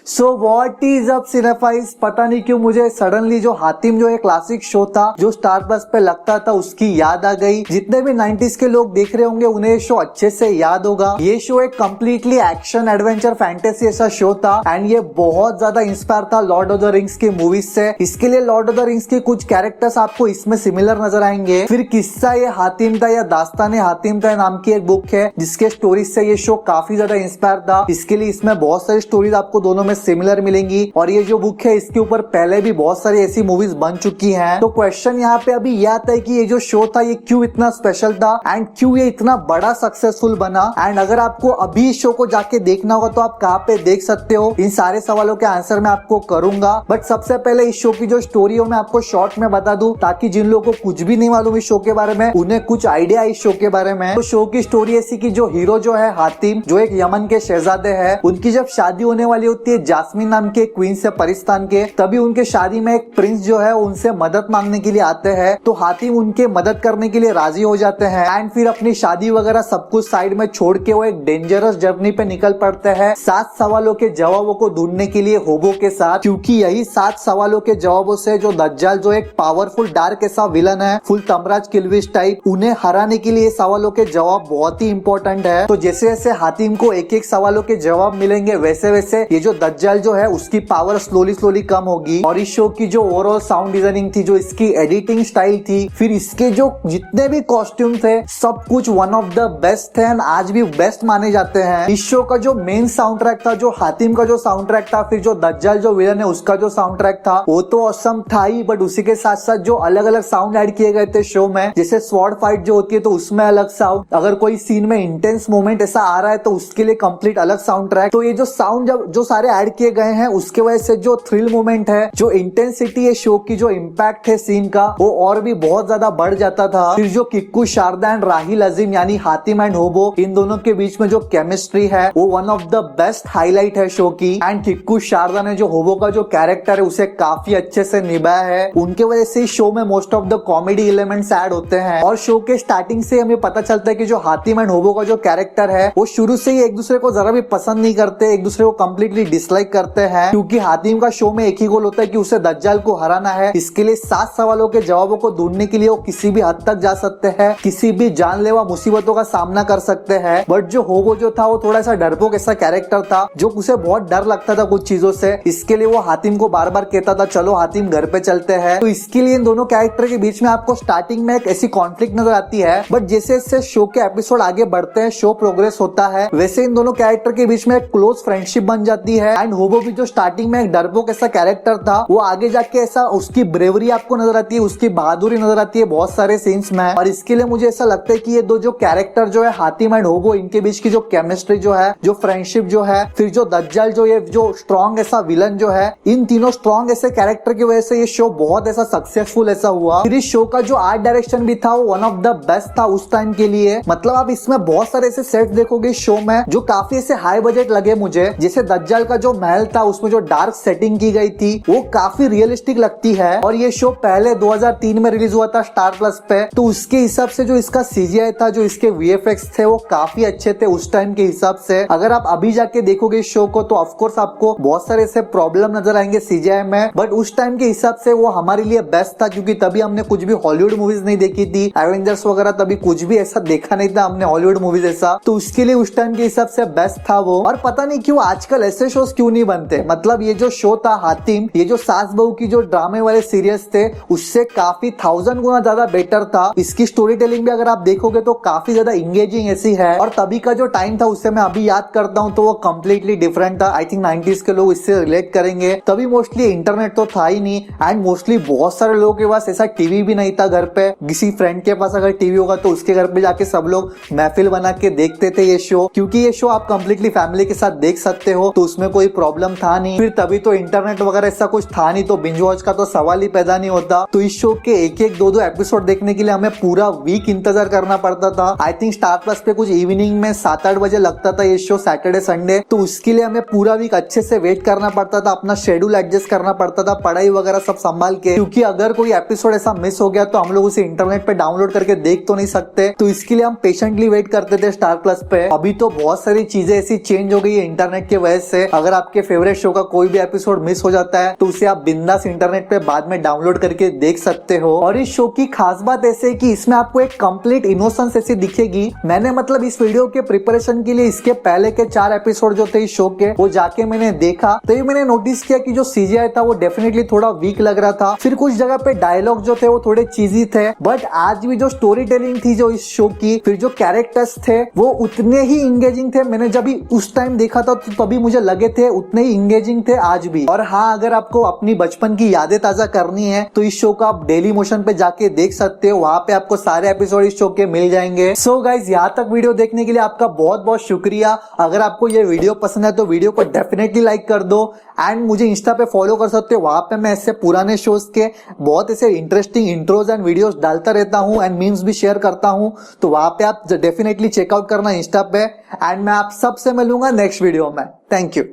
So what is up cinephiles. पता नहीं क्यों मुझे सडनली जो हातिम जो है क्लासिक शो था जो स्टार प्लस पे लगता था उसकी याद आ गई। जितने भी 90s के लोग देख रहे होंगे उन्हें ये शो अच्छे से याद होगा। ये शो एक कम्प्लीटली एक्शन एडवेंचर फैंटेसी ऐसा शो था एंड ये बहुत ज्यादा इंस्पायर था लॉर्ड ऑफ द रिंग्स की मूवीज से। इसके लिए लॉर्ड ऑफ द रिंग्स के कुछ कैरेक्टर्स आपको इसमें सिमिलर नजर आएंगे। फिर किस्सा ये हातिम था या दास्ताने हातिम था नाम की एक बुक है जिसके स्टोरीज से ये शो काफी ज्यादा इंस्पायर था। इसके लिए इसमें बहुत सारी स्टोरीज आपको दोनों में सिमिलर मिलेंगी और ये जो बुक है इसके ऊपर पहले भी बहुत सारी ऐसी मूवीज बन चुकी हैं। तो क्वेश्चन यहाँ पे अभी यह आता है कि ये जो शो था ये क्यों इतना स्पेशल था एंड क्यों ये इतना बड़ा सक्सेसफुल बना। एंड अगर आपको अभी इस शो को जाके देखना होगा तो आप कहाँ पे देख सकते हो, इन सारे सवालों के आंसर मैं आपको करूंगा। बट सबसे पहले इस शो की जो स्टोरी है मैं आपको शॉर्ट में बता दूं ताकि जिन लोगों को कुछ भी नहीं मालूम इस शो के बारे में उन्हें कुछ आइडिया इस शो के बारे में। तो शो की स्टोरी ऐसी कि जो हीरो जो है हातिम जो एक यमन के शहजादे है, उनकी जब शादी होने वाली होती है जास्मिन नाम के क्वीन से परिस्तान के, तभी उनके शादी में एक प्रिंस जो है उनसे मदद मांगने के लिए आते हैं। तो हातिम उनके मदद करने के लिए राजी हो जाते हैं एंड फिर अपनी शादी वगैरह सब कुछ साइड में छोड़ के वो एक डेंजरस जर्नी पे निकल पड़ते हैं 7 सवालों के जवाबों को ढूंढने के लिए होबो के साथ। क्योंकि यही 7 सवालों के जवाबों से जो दज्जाल जो एक पावरफुल डार्क ऐसा विलन है फुल तमराज किलविश टाइप, उन्हें हराने के लिए सवालों के जवाब बहुत ही इंपॉर्टेंट है। तो जैसे जैसे हातिम को एक एक सवालों के जवाब मिलेंगे वैसे वैसे ये जो दज्जाल जो है उसकी पावर स्लोली कम होगी। और इस शो की जो ओवरऑल साउंड डिजाइनिंग थी, जो इसकी एडिटिंग स्टाइल थी, फिर इसके जो जितने भी कॉस्ट्यूम थे सब कुछ वन ऑफ द बेस्ट थे एंड आज भी बेस्ट माने जाते हैं। इस शो का जो मेन साउंड ट्रैक था, जो हातिम का जो साउंड ट्रैक था, फिर जो दज्जाल जो विलन है उसका जो साउंड ट्रैक था वो तो ऑसम था ही, बट उसी के साथ साथ जो अलग अलग साउंड ऐड किए गए थे शो में, जैसे स्वॉर्ड फाइट जो होती है तो उसमें अलग साउंड, अगर कोई सीन में इंटेंस मोमेंट ऐसा आ रहा है तो उसके लिए कंप्लीट अलग साउंड ट्रैक। तो ये जो साउंड जब जो सारे ऐड किए गए हैं उसके वजह से जो थ्रिल मोमेंट है, जो इंटेंसिटी है शो की, जो इम्पैक्ट है सीन का, वो और भी बहुत ज्यादा बढ़ जाता था। फिर जो किक्कू शारदा एंड राहिल अजीम यानी हातिम एंड होबो, इन दोनों के बीच में जो केमिस्ट्री है वो one of the best highlight है शो की। एंड किक्कू शारदा ने जो होबो का जो कैरेक्टर है उसे काफी अच्छे से निभाया है। उनके वजह से शो में most of the comedy elements add होते हैं और शो के स्टार्टिंग से हमें पता चलता है कि जो हातिम एंड होबो का जो कैरेक्टर है वो शुरू से ही एक दूसरे को जरा भी पसंद नहीं करते, एक दूसरे को कंप्लीटली डिसलाइक करते हैं। क्योंकि हातिम का शो में एक ही गोल होता है कि उसे दज्जाल को हराना है। इसके लिए 7 सवालों के जवाबों को ढूंढने के लिए वो किसी भी हद तक जा सकते हैं, किसी भी जानलेवा मुसीबतों का सामना कर सकते हैं। बट जो होबो जो था वो थोड़ा सा डरपोक ऐसा कैरेक्टर था जो उसे बहुत डर लगता था कुछ चीजों से। इसके लिए वो हातिम को बार बार कहता था चलो हातिम घर पे चलते हैं। तो इसके लिए इन दोनों कैरेक्टर के बीच में आपको स्टार्टिंग में एक ऐसी कॉन्फ्लिक्ट नजर आती है, बट जैसे जैसे शो के एपिसोड आगे बढ़ते हैं, शो प्रोग्रेस होता है, वैसे इन दोनों कैरेक्टर के बीच में एक क्लोज फ्रेंडशिप बन जाती है। एंड होबो भी जो स्टार्टिंग में एक डरपोक ऐसा कैरेक्टर था वो आगे जाके ऐसा उसकी ब्रेवरी आपको नजर आती है, उसकी बहादुरी नजर आती है बहुत सारे सीन्स में। और इसके लिए मुझे ऐसा लगता है कि ये दो जो कैरेक्टर जो है हातिम एंड होबो, इनके बीच की जो केमिस्ट्री जो है, जो फ्रेंडशिप जो है, फिर जो दज्जाल जो ये जो स्ट्रॉन्ग ऐसा विलन जो है, इन तीनों स्ट्रॉन्ग ऐसे कैरेक्टर की वजह से ये शो बहुत ऐसा सक्सेसफुल ऐसा हुआ। फिर इस शो का जो आर्ट डायरेक्शन भी था वो वन ऑफ द बेस्ट था उस टाइम के लिए। मतलब आप इसमें बहुत सारे ऐसे सेट देखोगे शो में जो काफी ऐसे हाई बजट लगे मुझे। जैसे दज्जाल का जो महल था उसमें जो डार्क सेटिंग की गई थी वो काफी रियलिस्टिक लगती है। और ये शो पहले 2003 में रिलीज हुआ था स्टार प्लस पे, तो उसके हिसाब से जो इसका सीजीआई था, जो इसके वीएफएक्स थे वो काफी अच्छे थे उस टाइम के हिसाब से। अगर आप अभी जाके देखोगे इस शो को तो ऑफकोर्स आपको बहुत सारे ऐसे प्रॉब्लम नजर आएंगे सीजीआई में, बट उस टाइम के हिसाब से वो हमारे लिए बेस्ट था क्योंकि तभी हमने कुछ भी हॉलीवुड मूवीज नहीं देखी थी, एवेंजर्स वगैरह तभी कुछ भी ऐसा देखा नहीं था हमने हॉलीवुड मूवीज ऐसा, तो उसके लिए उस टाइम के हिसाब से बेस्ट था वो। और पता नहीं क्यों आजकल ऐसे शोज क्यों नहीं बनते। मतलब ये जो शो था हातिम, ये जो सास बहू की जो ड्रामे वाले सीरियस थे उससे काफी 1000 गुना ज्यादा बेटर था। इसकी स्टोरी टेलिंग भी अगर आप देखोगे तो काफी ज्यादा इंगेजिंग ऐसी है। और तभी का जो टाइम था उससे मैं अभी याद करता हूँ तो वो कम्प्लीटली डिफरेंट था। आई थिंक 90s के लोग इससे रिलेट करेंगे। तभी मोस्टली इंटरनेट तो था ही नहीं एंड मोस्टली बहुत सारे लोगों के पास ऐसा टीवी भी नहीं था घर पे। किसी फ्रेंड के पास अगर टीवी होगा तो उसके घर पे जाके सब लोग महफिल बना के देखते थे ये शो, क्योंकि ये शो आप कम्प्लीटली फैमिली के साथ देख सकते हो तो उसमें कोई प्रॉब्लम प्रॉब्लम था नहीं, फिर तभी तो इंटरनेट वगैरह ऐसा कुछ था नहीं, तो बिंज वॉच का तो सवाल ही पैदा नहीं होता। तो इस शो के एक एक दो एपिसोड देखने के लिए हमें पूरा वीक इंतजार करना पड़ता था। आई थिंक स्टार प्लस पे कुछ इवनिंग में 7-8 बजे लगता था ये शो, सैटरडे संडे। तो उसके लिए हमें पूरा वीक अच्छे से वेट करना पड़ता था, अपना शेड्यूल एडजस्ट करना पड़ता था, पढ़ाई वगैरह सब संभाल के, क्योंकि अगर कोई एपिसोड ऐसा मिस हो गया तो हम लोग उसे इंटरनेट पे डाउनलोड करके देख तो नहीं सकते। तो इसके लिए हम पेशेंटली वेट करते थे स्टार प्लस पे। अभी तो बहुत सारी चीजें ऐसी चेंज हो गई है इंटरनेट की वजह से। अगर आपके फेवरेट शो का कोई भी एपिसोड मिस हो जाता है तो उसे आप बिंदास इंटरनेट पे बाद में डाउनलोड करके देख सकते हो। और इस शो की खास बात ऐसे है कि इसमें आपको एक कंप्लीट इनोसेंस ऐसी दिखेगी। मैंने मतलब इस वीडियो के प्रिपरेशन के लिए इसके पहले के 4 एपिसोड जो थे इस शो के, वो जाके मैंने देखा, तो ये मैंने नोटिस किया कि जो सीजीआई था वो डेफिनेटली थोड़ा वीक लग रहा था। फिर कुछ जगह पे डायलॉग जो थे वो थोड़े चीजी थे, बट आज भी जो स्टोरी टेलिंग थी जो इस शो की, फिर जो कैरेक्टर्स थे वो उतने ही इंगेजिंग थे। मैंने जब भी उस टाइम देखा था तो तभी मुझे लगे थे उतने ही इंगेजिंग थे आज भी। और हाँ, अगर आपको अपनी बचपन की यादें ताजा करनी है तो इस शो को आप डेली मोशन पे जाके देख सकते हो, वहां पे आपको सारे एपिसोड इस शो के मिल जाएंगे। सो गाइज, यहाँ तक वीडियो देखने के लिए आपका बहुत बहुत शुक्रिया। अगर आपको ये वीडियो पसंद है तो वीडियो को डेफिनेटली लाइक कर दो, एंड मुझे इंस्टा पे फॉलो कर सकते हो। वहां पे मैं ऐसे पुराने शोज के बहुत ऐसे इंटरेस्टिंग इंट्रोज एंड वीडियोस डालता रहता हूँ, एंड मीम्स भी शेयर करता हूँ। तो वहां पे आप डेफिनेटली चेकआउट करना इंस्टा पे, एंड मैं आप सबसे मिलूंगा नेक्स्ट वीडियो में। Thank you.